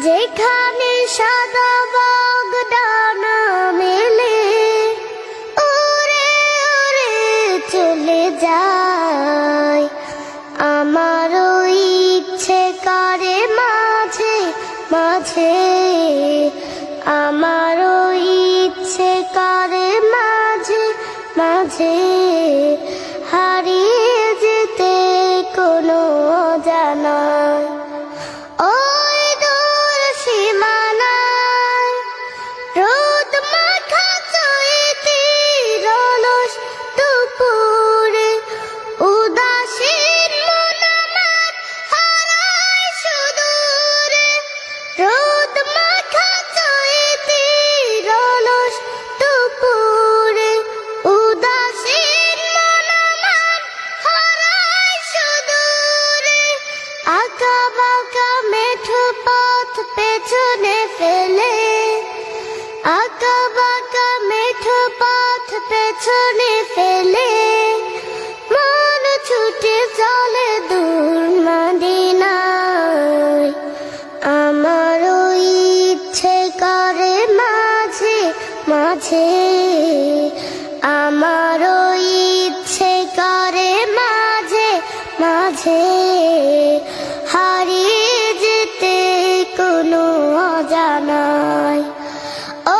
যেখানে সাদা বক ডানা মেলে উড়ে উড়ে চলে যায়। আমারও ইচ্ছে করে মাঝে মাঝে, আমারও ইচ্ছে করে মাঝে মাঝে হারিয়ে যেতে কোনো অজানায়। ওই দূর সীমানায় রোদ মাখা চৈতির অলস দুপুরে উদাসীন মন আমার হারায় সুদূরে। রোদ মাখা চৈতির অলস দুপুরে উদাসীন মন আমার হারায় সুদূরে। আঁকা বাঁকা মেঠো পথ পেছনে ফেলে, আঁকা বাঁকা মেঠো পথ পেছনে ফেলে মন ছুটে চলে দূর মদিনায়। আমারও ইচ্ছে করে মাঝে মাঝে, আমারও ইচ্ছে করে মাঝে মাঝে হারিয়ে যেতে কোনো অজানায়।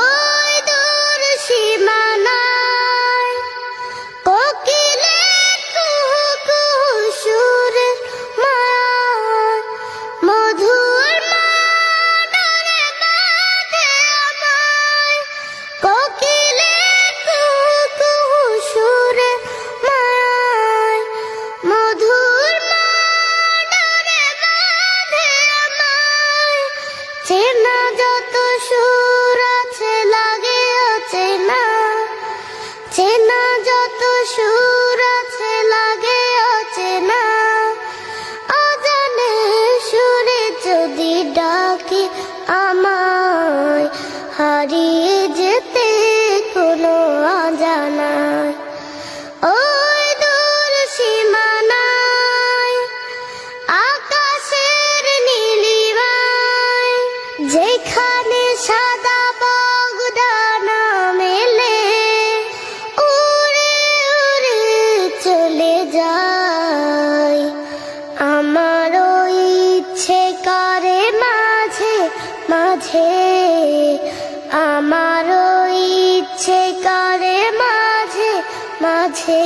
ওই দূর সীমানায় কোকিলের কুহু কুহু সুরে মায়ায় মধুর মাদরে বাঁধে আমায়। কোকিলের কুহু কুহু সুরে মায়ায় মধুর মাদরে বাঁধে আমায়। চেনা যত সুর আছে লাগে অচেনা, চেনা যত সুর আছে লাগে অচেনা। অজানে সুরে যদি ডাকে আমায় হারিয়ে যেতে কোনো অজানায়। ওই দূর সীমানায় আকাশের নীলিমায় যেখানে সাদা বক ডানা মেলে উড়ে উড়ে চলে যায়। আমারও ইচ্ছে করে মাঝে মাঝে, আমারও ইচ্ছে করে মাঝে মাঝে